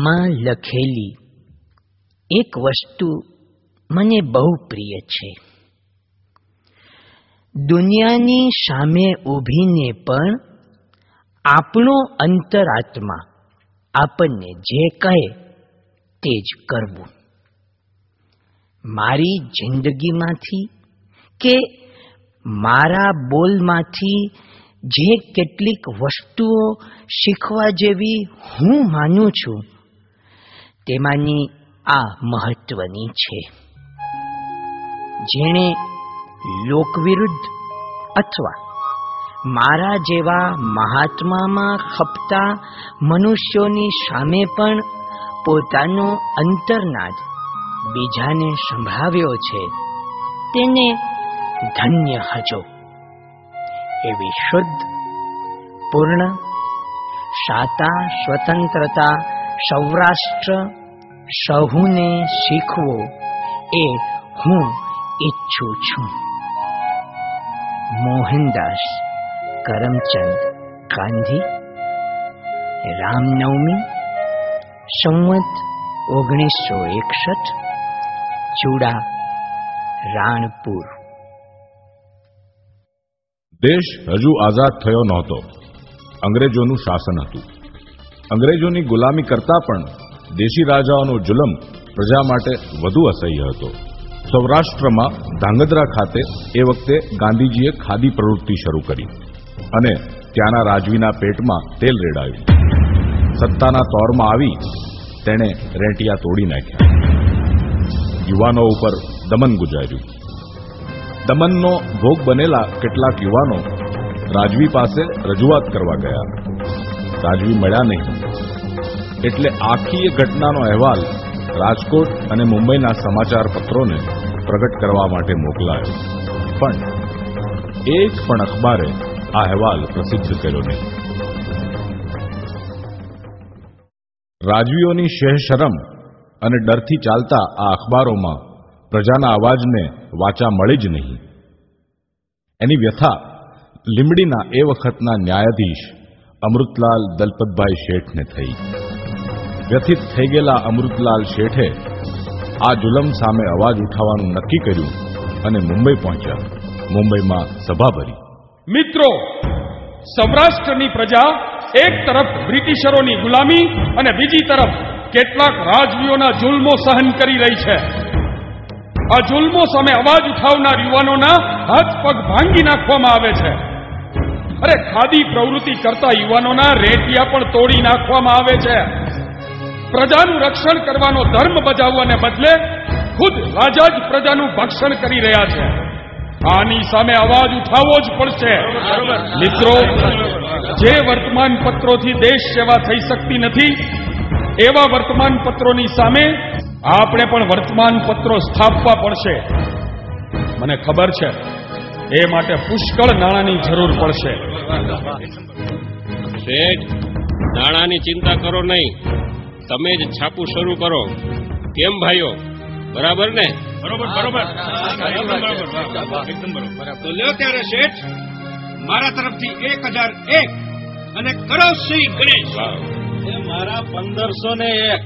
આમાં લખેલી એક વસ્તુ મને બહુ પ્રિય છે. દુનિયાની સામે ઊભીને પણ આપણો અંતરાત્મા આપણને જે કહે તે જ કરવું. મારી જિંદગીમાંથી કે મારા બોલમાંથી જે કેટલીક વસ્તુઓ શીખવા જેવી હું માનું છું, તેમાંની આ મહત્વની છે. જેણે લોકવિરુદ્ધ અથવા મારા જેવા મહાત્મામાં ખપતા મનુષ્યોની સામે પણ પોતાનો અંતરનાદ બીજાને સંભળાવ્યો છે, તેને ધન્ય હજો. એવી શુદ્ધ, પૂર્ણ, સાતા સ્વતંત્રતા સૌરાષ્ટ્ર સહુને શીખવો એ હું ઈચ્છું છું. મોહનદાસ કરમચંદ ગાંધી. રામનવમી સંવત 1961. ચૂડા, રાણપુર. દેશ હજુ આઝાદ થયો નહોતો. અંગ્રેજોનું શાસન હતું. અંગ્રેજોની ગુલામી કરતા પણ દેશી રાજાઓનો જુલમ પ્રજા માટે વધુ અસહ્ય હતો. સૌરાષ્ટ્રમાં ધાંગધ્રા ખાતે એ વખતે ગાંધીજીએ ખાદી પ્રવૃત્તિ શરૂ કરી અને ત્યાંના રાજવીના પેટમાં તેલ રેડાયું. સત્તાના તોરમાં આવી તેણે રેંટિયા તોડી નાખ્યા. યુવાનો ઉપર દમન ગુજાર્યું. દમનનો ભોગ બનેલા કેટલાક યુવાનો રાજવી પાસે રજૂઆત કરવા ગયા. રાજવી મળ્યા નહીં, એટલે આખી એ ઘટનાનો અહેવાલ રાજકોટ અને મુંબઈના સમાચાર પત્રોને પ્રગટ કરવા માટે મોકલાયો. પણ એક પણ અખબારે આ અહેવાલ પ્રસિદ્ધ કર્યો નહીં. રાજવીઓની શહેશરમ અને ડરથી ચાલતા આ અખબારોમાં પ્રજાના અવાજને વાચા મળી જ નહીં. એની વ્યથા લીંબડીના એ વખતના ન્યાયાધીશ અમૃતલાલ દલપતભાઈ શેઠને થઈ. વ્યથિત થઈ ગયેલા અમૃતલાલ શેઠે આ જુલમ સામે અવાજ ઉઠાવવાનું નક્કી કર્યું અને મુંબઈ પહોંચ્યા. મુંબઈમાં સભા ભરી. મિત્રો, સૌરાષ્ટ્રની પ્રજા એક તરફ બ્રિટિશરોની ગુલામી અને બીજી તરફ કેટલાક રાજવીઓના જુલ્મો સહન કરી રહી છે. આ જુલ્મો સામે અવાજ ઉઠાવનાર યુવાનોના હાથ પગ ભાંગી નાખવામાં આવે છે. અરે, ખાદી પ્રવૃત્તિ કરતા યુવાનોના રેટિયા પણ તોડી નાખવામાં આવે છે. પ્રજાનું રક્ષણ કરવાનો ધર્મ બજાવવાને બદલે ખુદ રાજા જ પ્રજાનું ભક્ષણ કરી રહ્યા છે. આની સામે અવાજ ઉઠાવવો જ પડશે. મિત્રો, જે વર્તમાન પત્રોથી દેશ સેવા થઈ શકતી નથી, એવા વર્તમાન પત્રોની સામે આપણે પણ વર્તમાન પત્રો સ્થાપવા પડશે. મને ખબર છે એ માટે પુષ્કળ નાણાંની જરૂર પડશે. શેઠ, નાણાંની ચિંતા કરો નહીં, તમે જ છાપું શરૂ કરો. કેમ ભાઈઓ, બરાબર ને? બરોબર. તો લ્યો ત્યારે શેઠ, મારા તરફથી 1001 અને કરો શ્રી ગણેશ. મારા 1501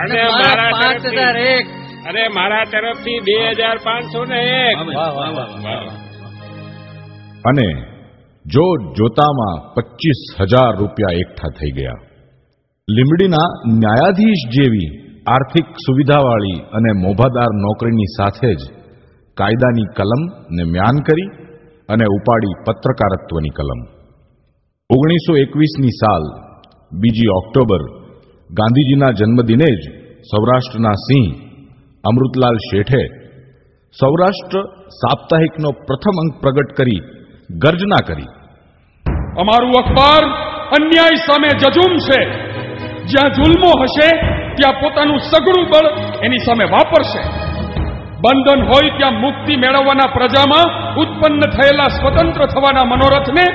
અને મારા 5001 અને મારા તરફથી 2501. અને જોતામાં 25,000 રૂપિયા એકઠા થઈ ગયા. લીંબડીના ન્યાયાધીશ જેવી આર્થિક સુવિધાવાળી અને મોભાદાર નોકરીની સાથે જ કાયદાની કલમ ને મ્યાન કરી અને ઉપાડી પત્રકારત્વની કલમ. 1921ની સાલ 2 ઓક્ટોબર ગાંધીજીના જન્મદિને જ સૌરાષ્ટ્રના સિંહ અમૃતલાલ શેઠે સૌરાષ્ટ્ર સાપ્તાહિકનો પ્રથમ અંક પ્રગટ કરી ગર્જના કરી, અમારું અખબાર અન્યાય સામે જજુમ છે. જ્યાં જુલ્મો હશે ત્યાં પોતાનું સઘળું બળ એની સામે વાપરશે. બંધન હોય ત્યાં મુક્તિ મેળવવાના પ્રજામાં ઉત્પન્ન થયેલા સ્વતંત્ર થવાના મનોરથને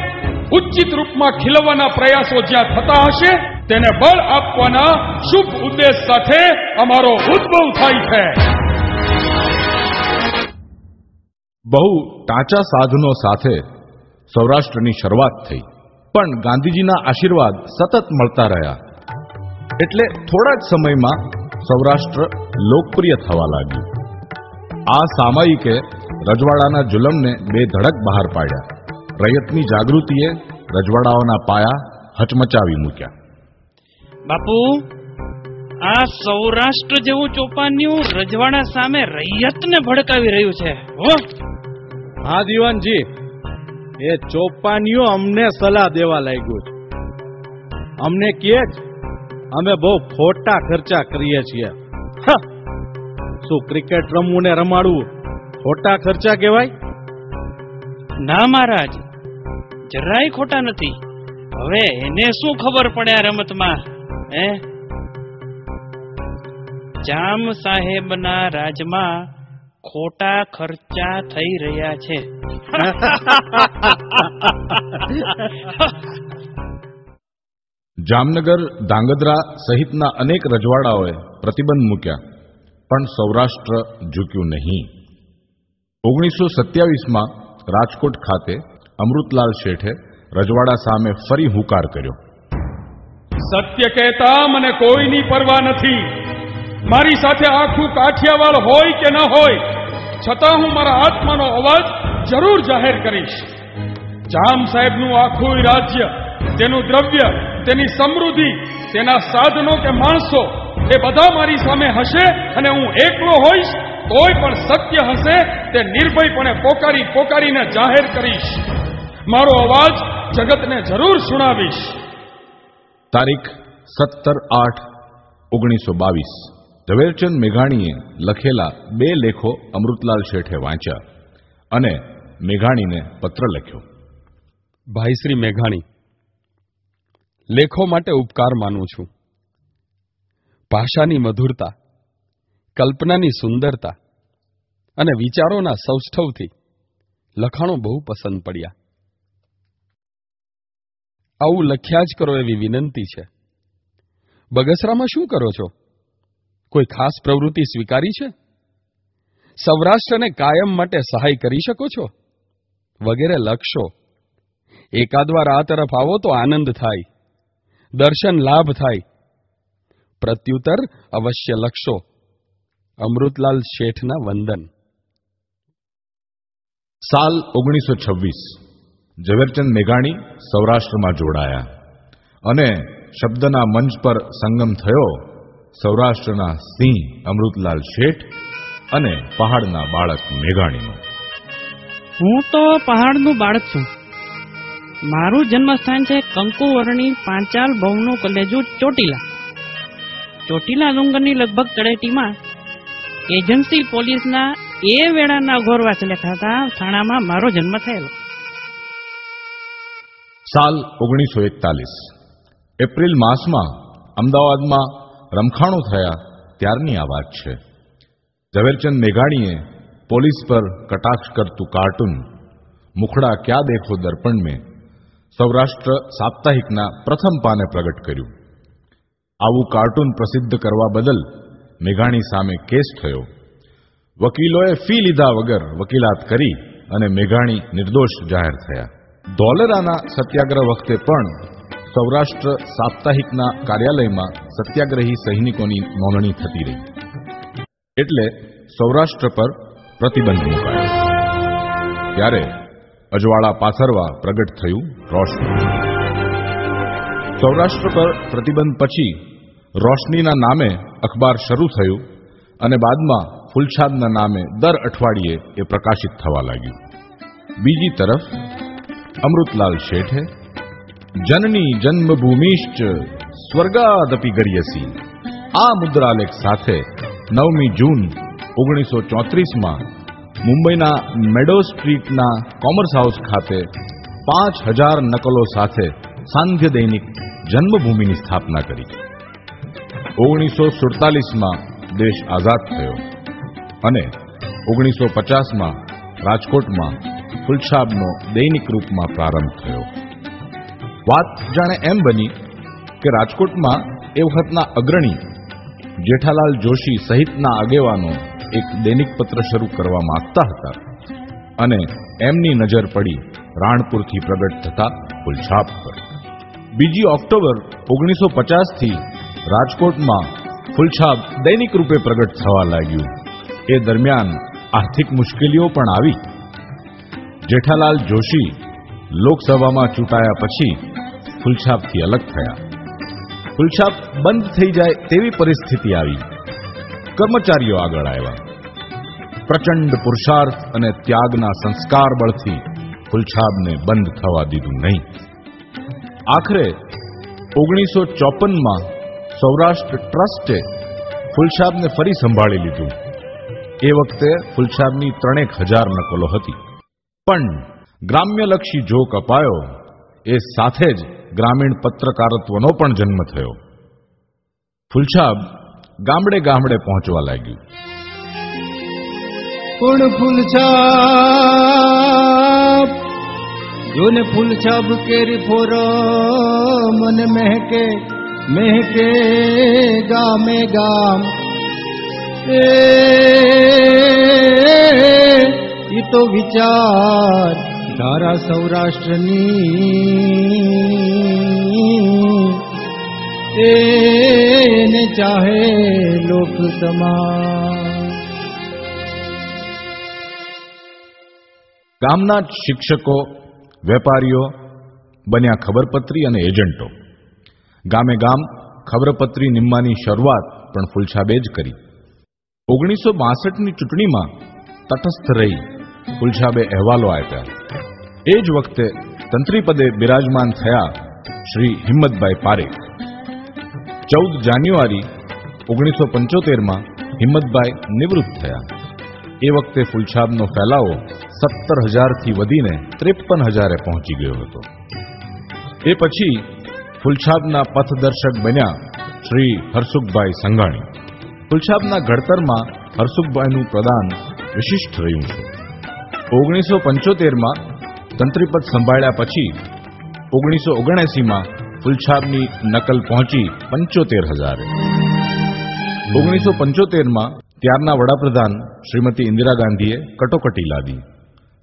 ઉચિત રૂપમાં ખીલવવાના પ્રયાસો જ્યાં થતા હશે, તેને બળ આપવાના શુભ ઉદ્દેશ સાથે અમારો ઉદ્ભવ થાય છે. બહુ ટાંચા સાધનો સાથે સૌરાષ્ટ્રની શરૂઆત થઈ, પણ ગાંધીજીના આશીર્વાદ સતત મળતા રહ્યા. એટલે થોડા જ સમયમાં સૌરાષ્ટ્ર લોકપ્રિય થવા લાગ્યું. આ સામયિકે રજવાડાના જુલમને બે ધડક બહાર પાડ્યા. રયતની જાગૃતિએ રજવાડાઓના પાયા હચમચાવી મૂક્યા. બાપુ, આ સૌરાષ્ટ્ર જેવું ચોપાન્યું રજવાડા સામે રૈયતને ભડકાવી રહ્યું છે. હો હા દીવાનજી, એ ચોપાનીઓ અમને સલાહ દેવા લાગ્યું છે. અમને કહે જ અમે બહુ ખોટા ખર્ચા કરીએ છીએ. શું ક્રિકેટ રમવું ને રમાડવું ખોટા ખર્ચા કહેવાય? ના મહારાજ, જરાય ખોટા નથી. હવે એને શું ખબર પડે આ રમતમાં? હે, જામ સાહેબના રાજમાં ખોટા ખર્ચા થઈ રહ્યા છે. જામનગર, ધાંગધ્રા સહિતના અનેક રજવાડાઓએ પ્રતિબંધ મૂક્યા, પણ સૌરાષ્ટ્ર ઝૂક્યું નહીં. 1927માં રાજકોટ ખાતે અમૃતલાલ શેઠે રજવાડા સામે ફરી હુંકાર કર્યો. સત્ય કહેતા મને કોઈની પરવા નથી. મારી સાથે આખું કાઠિયાવાડ હોય કે ન હોય, છતાં હું મારા આત્માનો અવાજ જરૂર જાહેર કરીશ. જામ સાહેબનું આખું રાજ્ય, તેનું દ્રવ્ય, તેની સમૃદ્ધિ, તેના સાધનો કે માણસો, એ બધા મારી સામે હશે અને હું એકલો હોઈશ. કોઈ પણ સત્ય હશે તે નિર્ભયપણે પોકારીને જાહેર કરીશ. મારો અવાજ જગતને જરૂર સુણાવીશ. તારીખ 17/8/1922 ઝવેરચંદ મેઘાણીએ લખેલા 2 લેખો અમૃતલાલ શેઠે વાંચ્યા અને મેઘાણીને પત્ર લખ્યો. ભાઈ શ્રી મેઘાણી, લેખો માટે ઉપકાર માનું છું. ભાષાની મધુરતા, કલ્પનાની સુંદરતા અને વિચારોના સૌષ્ઠવથી લખાણો બહુ પસંદ પડ્યા. આવું લખ્યા જ કરો એવી વિનંતી છે. બગસરામાં શું કરો છો? કોઈ ખાસ પ્રવૃત્તિ સ્વીકારી છે? સૌરાષ્ટ્રને કાયમ માટે સહાય કરી શકો છો? વગેરે લખશો. એકાદ વાર આ તરફ આવો તો આનંદ થાય, દર્શન લાભ થાય. પ્રત્યુત્તર અવશ્ય લખશો. અમૃતલાલ શેઠના વંદન. સાલ 1926 ઝવેરચંદ મેઘાણી સૌરાષ્ટ્રમાં જોડાયા અને શબ્દના મંચ પર સંગમ થયો સૌરાષ્ટ્રના સિંહ અમૃતલાલ શેઠ અને પહાડના બાળક મેઘાણીનો. હું તો પહાડનું બાળક છું. મારું જન્મસ્થાન છે કંકુવર્ણી પાંચાલ ભવનું કલેજું ચોટીલા. ચોટીલા ડુંગરની લગભગ તળેટીમાં એજન્સી પોલીસના એ વેળાના ઘોરવાસ લેખાતા થાણામાં મારો જન્મ થયેલો. સાલ 1941 એપ્રિલ માસમાં અમદાવાદમાં રમખાણો થયા ત્યારની આ વાત છે. ઝવેરચંદ મેઘાણીએ પોલીસ પર કટાક્ષ કરતું કાર્ટૂન મુખડા ક્યા દેખો દર્પણ મેં સૌરાષ્ટ્ર સાપ્તાહિકના પ્રથમ પાને પ્રગટ કર્યું. આવું કાર્ટૂન પ્રસિદ્ધ કરવા બદલ મેઘાણી સામે કેસ થયો. વકીલોએ ફી લીધા વગર વકીલાત કરી અને મેઘાણી નિર્દોષ જાહેર થયા. ધોલેરાના સત્યાગ્રહ વખતે પણ સૌરાષ્ટ્ર સાપ્તાહિકના કાર્યાલયમાં સત્યાગ્રહી સૈનિકોની નોંધણી થતી રહી. એટલે સૌરાષ્ટ્ર પર પ્રતિબંધ મુકાયો. ત્યારે અજવાળા પાથરવા પ્રગટ થયું રોશની. સૌરાષ્ટ્ર પર પ્રતિબંધ પછી રોશનીના નામે અખબાર શરૂ થયું અને બાદમાં ફૂલછાદના નામે દર અઠવાડિયે એ પ્રકાશિત થવા લાગ્યું. બીજી તરફ અમૃતલાલ શેઠે જનની જન્મભૂમિશ્ચ સ્વર્ગાદપી ગરીયસી આ મુદ્રાલેખ સાથે 9મી જૂન 1934માં મુંબઈના મેડો સ્ટ્રીટના કોમર્સ હાઉસ ખાતે 5000 નકલો સાથે સાંધ્ય દૈનિક જન્મભૂમિની સ્થાપના કરી. 1947માં દેશ આઝાદ થયો અને 1950માં રાજકોટમાં ફુલછાબનો દૈનિક રૂપમાં પ્રારંભ થયો. વાત જાણે એમ બની કે રાજકોટમાં એ વખતના અગ્રણી જેઠાલાલ જોશી સહિતના આગેવાનો એક દૈનિક પત્ર શરૂ કરવા માંગતા હતા અને એમની નજર પડી રાણપુરથી પ્રગટ થતા ફુલછાબ પર. 2 ઓક્ટોબર 1950થી રાજકોટમાં ફૂલછાપ દૈનિક રૂપે પ્રગટ થવા લાગ્યું. એ દરમિયાન આર્થિક મુશ્કેલીઓ પણ આવી. જેઠાલાલ જોશી લોકસભામાં ચૂંટાયા પછી ફૂલછાપથી અલગ થયા. ફૂલછાપ બંધ થઈ જાય તેવી પરિસ્થિતિ આવી. કર્મચારીઓ આગળ આવ્યા. પ્રચંડ પુરુષાર્થ અને ત્યાગના સંસ્કાર બળથી ફૂલછાપને બંધ થવા દીધું નહીં. આખરે 1954માં સૌરાષ્ટ્ર ટ્રસ્ટે ફૂલછાપને ફરી સંભાળી લીધું. એ વખતે ફૂલછાપની 3000 નકલો હતી. પણ ગ્રામ્યલક્ષી જોક અપાયો એ સાથે જ ગ્રામીણ પત્રકારત્વનો પણ જન્મ થયો. ફૂલછાપ ગામડે ગામડે પહોંચવા લાગ્યું. કોણ ફૂલછાપ જોને ફૂલછાપ કેરી ફોર મને મહેકે મહેકે ગામે ગામ. એ તો વિચાર ધારા સૌરાષ્ટ્રની એને ચાહે લોક સમાજ. ગામના જ શિક્ષકો, વેપારીઓ બન્યા ખબરપત્રી અને એજન્ટો. ગામે ગામ ખબરપત્રી નિમ્માની શરૂઆત પણ ફૂલછાપે જ કરી. 1962ની ચૂંટણીમાં તટસ્થ રહી ફૂલછાપે અહેવાલો આપ્યા. એ જ વખતે તંત્રી પદે બિરાજમાન થયા શ્રી હિંમતભાઈ પારેખ. 14 જાન્યુઆરી 1975માં હિંમતભાઈ નિવૃત્ત થયા. એ વખતે ફૂલછાપનો ફેલાવો 17,000થી વધીને 53,000 પહોંચી ગયો હતો. એ પછી ફૂલછાપના પથદર્શક બન્યા શ્રી હરસુખભાઈ સંઘાણી. ફૂલછાપના ઘડતરમાં હરસુખભાઈનું પ્રદાન વિશિષ્ટ રહ્યું છે. 1975માં તંત્રીપદ સંભાળ્યા પછી 1979માં ફૂલછાપની નકલ પહોંચી 75,000. 1975માં ત્યારના વડાપ્રધાન શ્રીમતી ઇન્દિરા ગાંધીએ કટોકટી લાદી.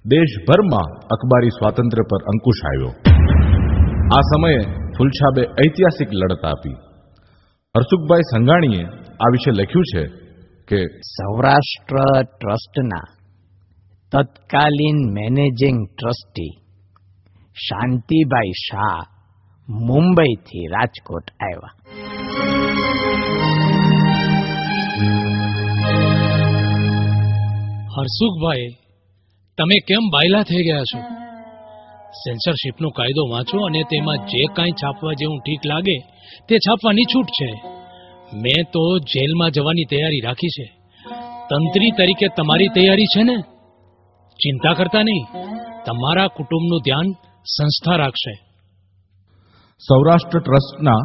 દેશભરમાં અખબારી સ્વાતંત્ર્ય પર અંકુશ આવ્યો. આ સમયે ફૂલછાપે ઐતિહાસિક લડત આપી. હરસુખભાઈ સંઘાણીએ આ વિશે લખ્યું છે કે સૌરાષ્ટ્ર ટ્રસ્ટના તત્કાલીન મેનેજિંગ ટ્રસ્ટી શાંતિભાઈ શાહ મુંબઈથી રાજકોટ આવ્યા. હરસુખભાઈ, તમે કેમ બાયલા થઈ ગયા છો? સેન્સરશિપનો કાયદો વાંચો અને તેમાં જે કાંઈ છાપવા જેવું ઠીક લાગે તે છાપવાની છૂટ છે. મેં તો જેલમાં જવાની તૈયારી રાખી છે. તંત્રી તરીકે તમારી તૈયારી છે ને? ચિંતા કરતા નહીં, તમારા કુટુંબનું ધ્યાન સંસ્થા રાખશે. સૌરાષ્ટ્ર ટ્રસ્ટના